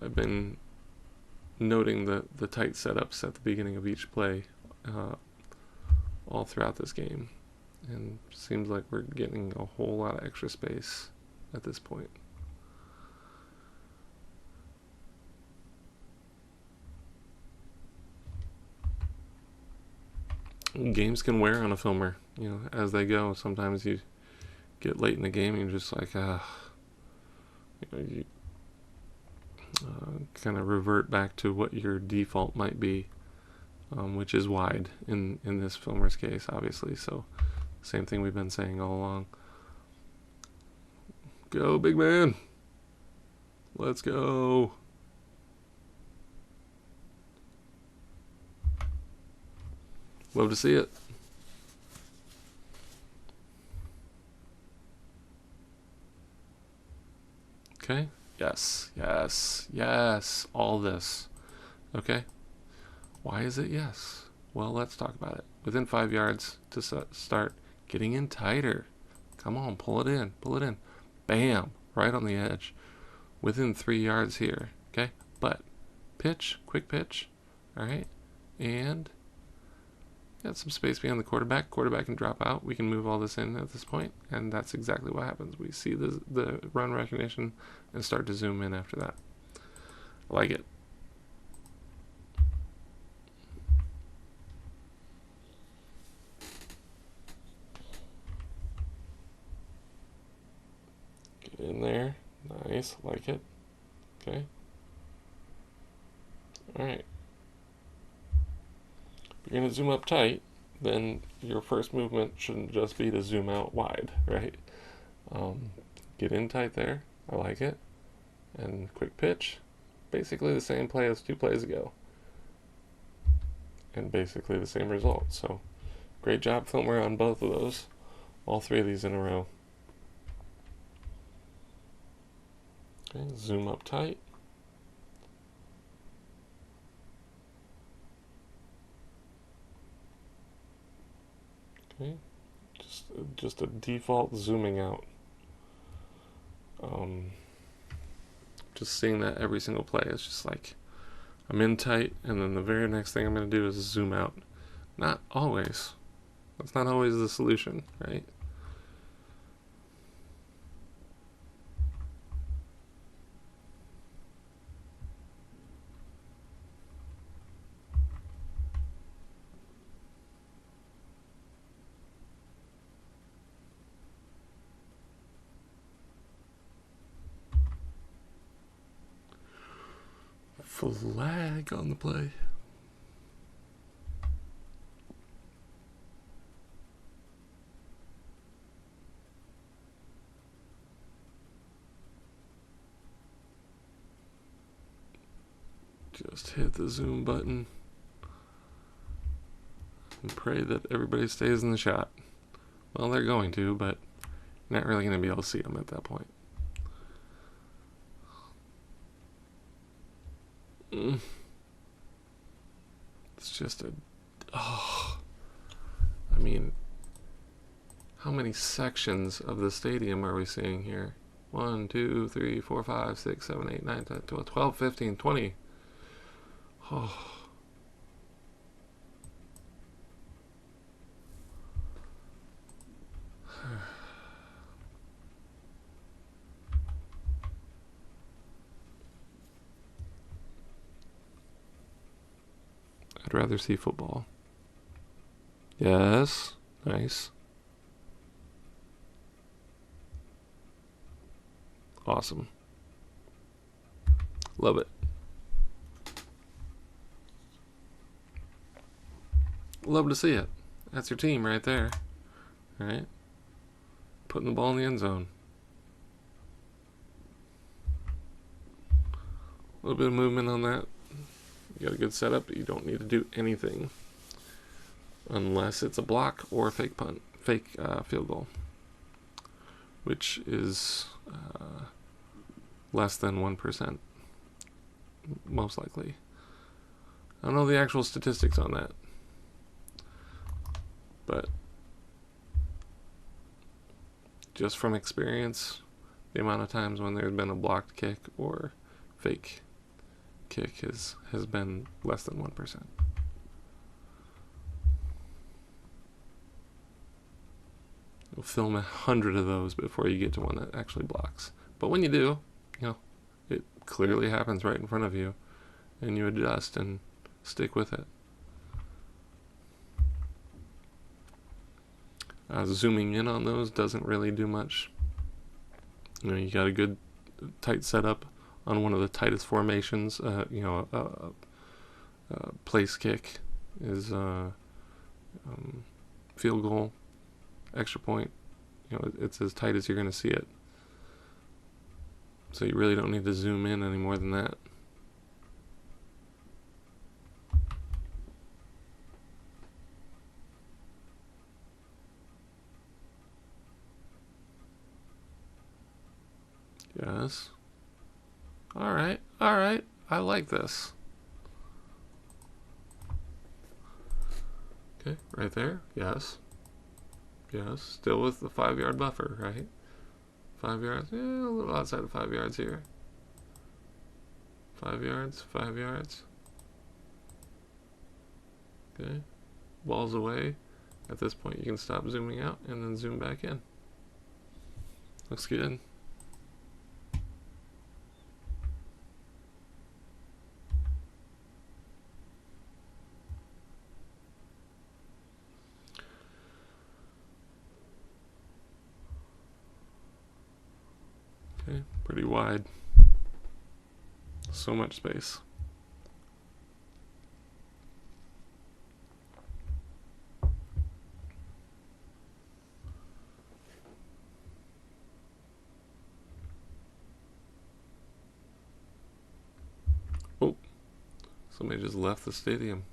I've been noting the tight setups at the beginning of each play all throughout this game, and it seems like we're getting a whole lot of extra space at this point. Games can wear on a filmer, you know, as they go. Sometimes you get late in the game and you're just like, you know, you kind of revert back to what your default might be, which is wide in this filmer's case, obviously. So same thing we've been saying all along. Go, big man. Let's go. Love to see it. Okay. Yes, yes, yes. All this. Okay. Why is it yes? Well, let's talk about it. Within 5 yards to start getting in tighter. Come on, pull it in. Pull it in. Bam. Right on the edge. Within 3 yards here. Okay. But pitch. Quick pitch. All right. And got some space behind the quarterback. Quarterback can drop out. We can move all this in at this point, and that's exactly what happens. We see the run recognition and start to zoom in after that. I like it. Get in there. Nice. Like it. Okay. All right. If you're going to zoom up tight, then your first movement shouldn't just be to zoom out wide, right? Get in tight there. I like it. And quick pitch. Basically the same play as 2 plays ago. And basically the same result. So great job, filmer, on both of those. All 3 of these in a row. Okay, zoom up tight. Okay, just a default zooming out. Just seeing that every single play is just like I'm in tight, and then the very next thing I'm going to do is zoom out. Not always. That's not always the solution, right? Flag on the play. Just hit the zoom button and pray that everybody stays in the shot. Well, they're going to, but you're not really going to be able to see them at that point. It's just I mean, how many sections of the stadium are we seeing here? 1, 2, 3, 4, 5, 6, 7, 8, 9, 10, 12, 15, 20. Oh. I'd rather see football. Yes. Nice. Awesome. Love it. Love to see it. That's your team right there. All right. Putting the ball in the end zone. A little bit of movement on that. You got a good setup, but you don't need to do anything unless it's a block or a fake punt, fake field goal, which is less than 1%, most likely. I don't know the actual statistics on that, but just from experience, the amount of times when there's been a blocked kick or fake kick has been less than 1%. You'll film 100 of those before you get to one that actually blocks. But when you do, it clearly happens right in front of you, and you adjust and stick with it. Zooming in on those doesn't really do much. You got a good tight setup on one of the tightest formations. Place kick is field goal, extra point. It's as tight as you're going to see it. So you really don't need to zoom in any more than that. Yes. Alright, alright. I like this. Okay, right there. Yes. Yes. Still with the 5-yard buffer, right? 5 yards. Yeah, a little outside of 5 yards here. 5 yards. 5 yards. Okay. Ball's away. At this point, you can stop zooming out and then zoom back in. Looks good. Okay, pretty wide. So much space. Oh, somebody just left the stadium.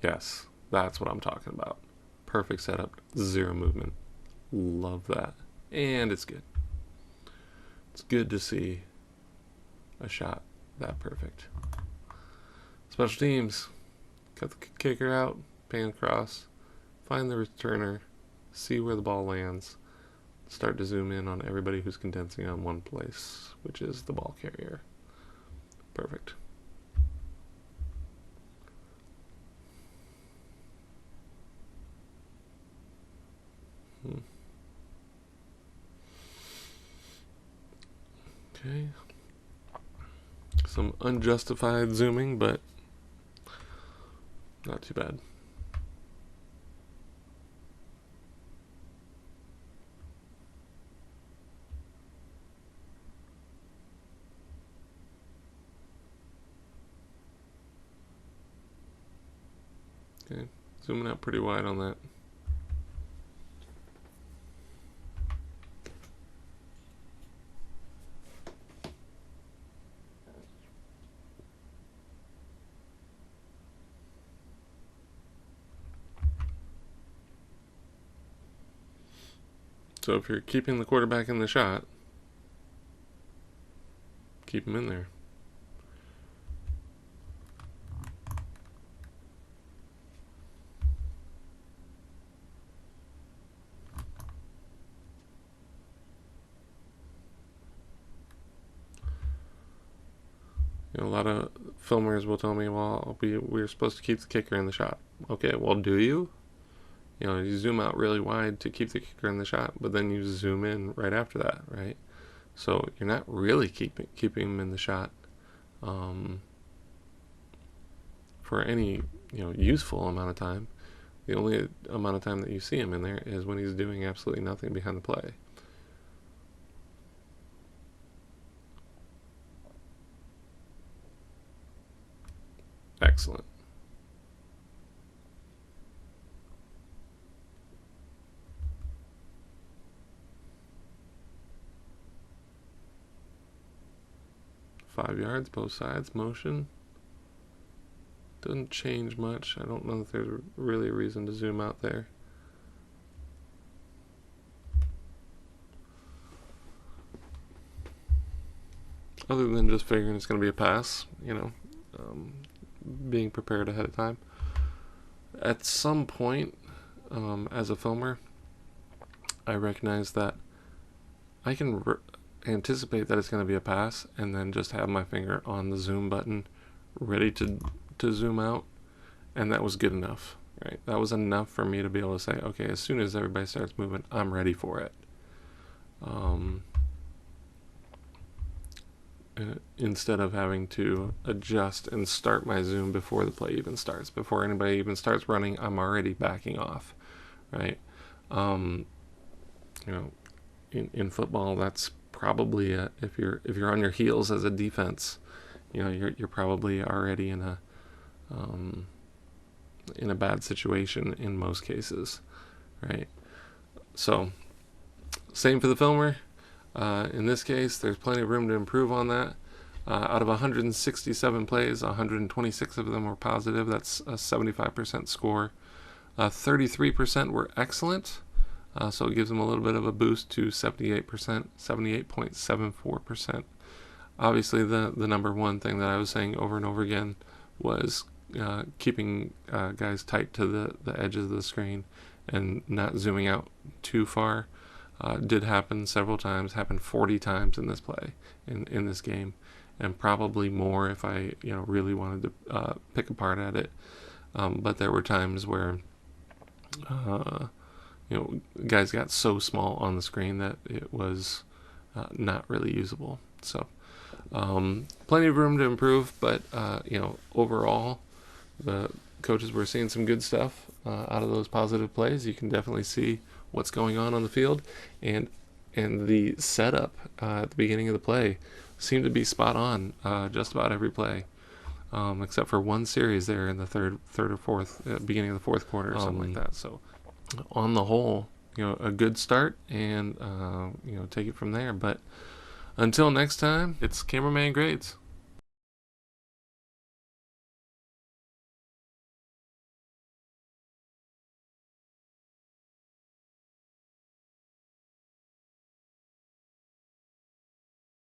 Yes, that's what I'm talking about. Perfect setup, 0 movement. Love that. And it's good. It's good to see a shot that perfect. Special teams. Cut the kicker out, pan across, find the returner, see where the ball lands, start to zoom in on everybody who's condensing on one place, which is the ball carrier. Perfect. Okay. Some unjustified zooming, but not too bad. Okay, zooming out pretty wide on that. So if you're keeping the quarterback in the shot, keep him in there. You know, a lot of filmers will tell me, well, we're supposed to keep the kicker in the shot. Okay, well, do you? You know, you zoom out really wide to keep the kicker in the shot, but then you zoom in right after that, right? So you're not really keeping him in the shot for any useful amount of time. The only amount of time that you see him in there is when he's doing absolutely nothing behind the play. Excellent. Five yards, both sides, motion. Doesn't change much. I don't know if there's really a reason to zoom out there. Other than just figuring it's going to be a pass, being prepared ahead of time. At some point, as a filmer, I recognize that I can anticipate that it's going to be a pass and then just have my finger on the zoom button ready to zoom out, and that was good enough, right? That was enough for me to be able to say, okay, as soon as everybody starts moving, I'm ready for it. Instead of having to adjust and start my zoom before the play even starts. Before anybody even starts running, I'm already backing off, right? In football, that's probably if you're on your heels as a defense, you're probably already in a in a bad situation in most cases, right? So same for the filmer. In this case, there's plenty of room to improve on that. Out of 167 plays, 126 of them were positive. That's a 75% score. 33% were excellent, so it gives them a little bit of a boost to 78%, 78.74%. Obviously, the number one thing that I was saying over and over again was keeping guys tight to the edges of the screen and not zooming out too far. Did happen several times, happened 40 times in this play, in this game, and probably more if I really wanted to pick apart at it. But there were times where guys got so small on the screen that it was not really usable. So plenty of room to improve, but overall the coaches were seeing some good stuff out of those positive plays. You can definitely see what's going on the field, and the setup at the beginning of the play seemed to be spot on just about every play, except for one series there in the third or fourth, beginning of the fourth quarter or something like that. So on the whole, a good start, and take it from there. But until next time, it's Cameraman Grades.